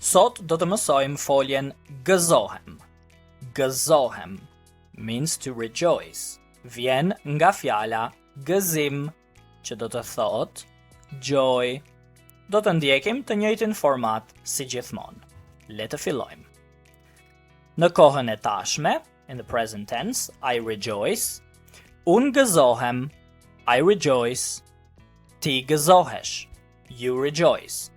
Sot do të mësojmë foljen gëzohem. Gëzohem means to rejoice. Vjen nga fjala gëzim, që do të thot joy. Do të ndjekim të njëjtin format si gjithmonë. Le të fillojmë. Në kohën e tashme, in the present tense, I rejoice. Unë gëzohem, I rejoice. Ti gëzohesh, you rejoice.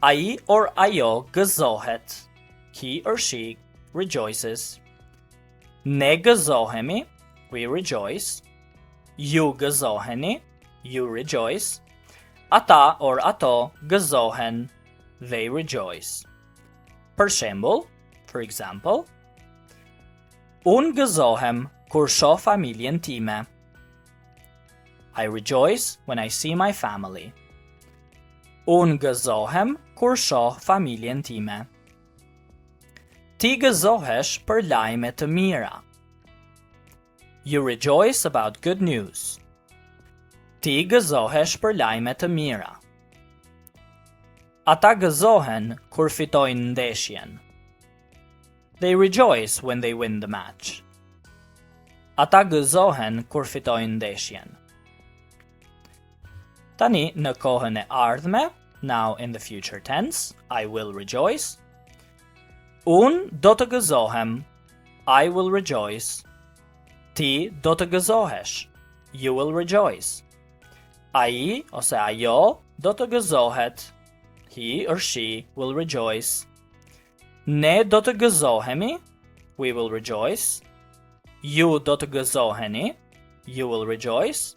Ai or ajo gëzohet, he or she rejoices. Ne gëzohemi, we rejoice. Ju gëzoheni, you rejoice. Ata or ato gëzohen, they rejoice. Për shembull, for example, unë gëzohem kur shoh familjen time. I rejoice when I see my family. Unë gëzohem kur shoh familjen time. Ti gëzohesh për lajme të mira. You rejoice about good news. Ti gëzohesh për lajme të mira. Ata gëzohen kur fitojnë ndeshjen. They rejoice when they win the match. Ata gëzohen kur fitojnë ndeshjen. Tani në kohën e ardhme, now in the future tense, I will rejoice. Unë do të gëzohem, I will rejoice. Ti do të gëzohesh, you will rejoice. Ai ose ajo do të gëzohet, he or she will rejoice. Ne do të gëzohemi, we will rejoice. Ju do të gëzoheni, you will rejoice.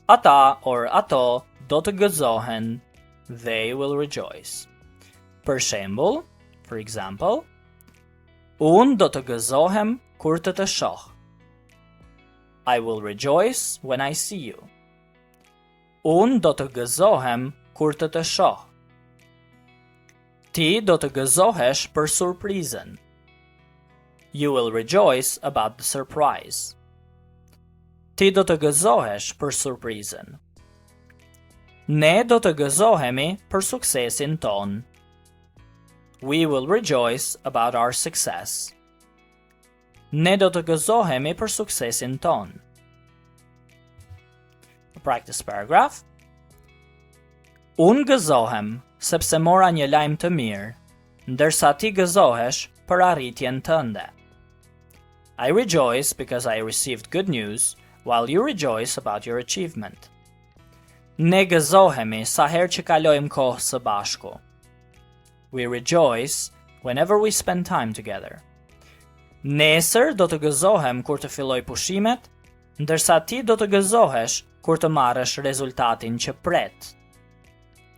Ata or ato do të gëzohen, they will rejoice. Për shembull, for example, unë do të gëzohem kur të shoh. I will rejoice when I see you. Unë do të gëzohem kur të shoh. Ti do të gëzohesh për surprizën. You will rejoice about the surprise. Ti do të gëzohesh për surprizën. Ne do të gëzohemi për suksesin ton. We will rejoice about our success. Ne do të gëzohemi për suksesin ton. A practice paragraph. Unë gëzohem sepse mora një lajm të mirë, ndërsa ti gëzohesh për arritjen tënde. I rejoice because I received good news, while you rejoice about your achievement. Ne gëzohemi sa herë që kalojmë kohë së bashku. We rejoice whenever we spend time together. Nesër do të gëzohem kur të filloj pushimet, ndërsa ti do të gëzohesh kur të marrësh rezultatin që pret.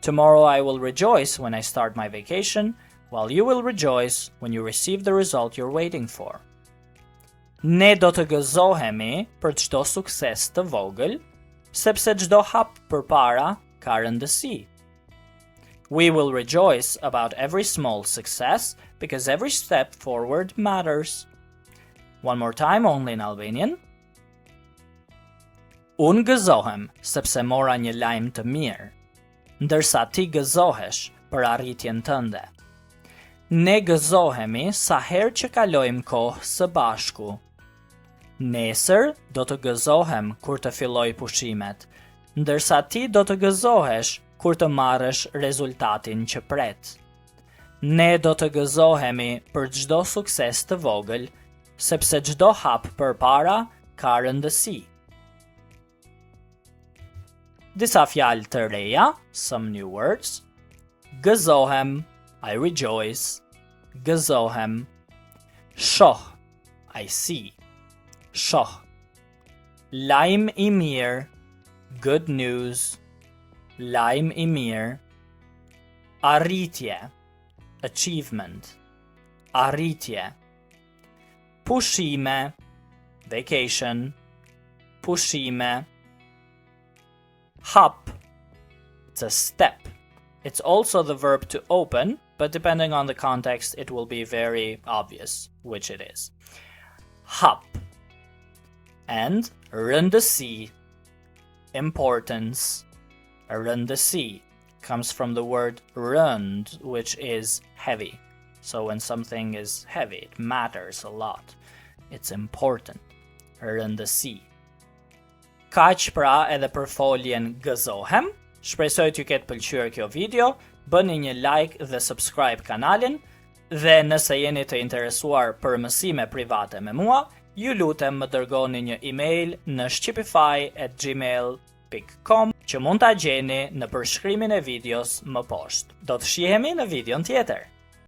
Tomorrow I will rejoice when I start my vacation, while you will rejoice when you receive the result you're waiting for. Ne do të gëzohemi për çdo sukses të vogël, sepse çdo hap përpara ka rëndësi. We will rejoice about every small success because every step forward matters. One more time, only in Albanian. Unë gëzohem sepse mora një lajm të mirë, ndërsa ti gëzohesh për arritjen tënde. Ne gëzohemi sa herë që kalojmë kohë së bashku. Nesër do të gëzohem kur të filloj pushimet, ndërsa ti do të gëzohesh kur të marrësh rezultatin që pret. Ne do të gëzohemi për çdo sukses të vogël, sepse çdo hap përpara ka rëndësi. Disa fjalë të reja, some new words. Gëzohem, I rejoice. Gëzohem. Shoh, I see. Shoh. Lajm i mirë, good news. Lajm i mirë. Arritje, achievement. Arritje. Pushime, vacation. Pushime. Hap, it's a step. It's also the verb to open, but depending on the context, it will be very obvious which it is. Hap. And rëndësi, importance, rëndësi, comes from the word rënd, which is heavy. So when something is heavy, it matters a lot. It's important. Rëndësi. Kaq pra edhe për foljen gëzohem. Shpresoj t'ju ketë pëlqyer kjo video. Bëni një like dhe subscribe kanalin. Dhe nëse jeni të interesuar për mësime private me mua, ju lutem më dërgoni një email në shqipify@gmail.com që mund ta gjeni në përshkrimin e videos më poshtë. Do të shihemi në videon tjetër.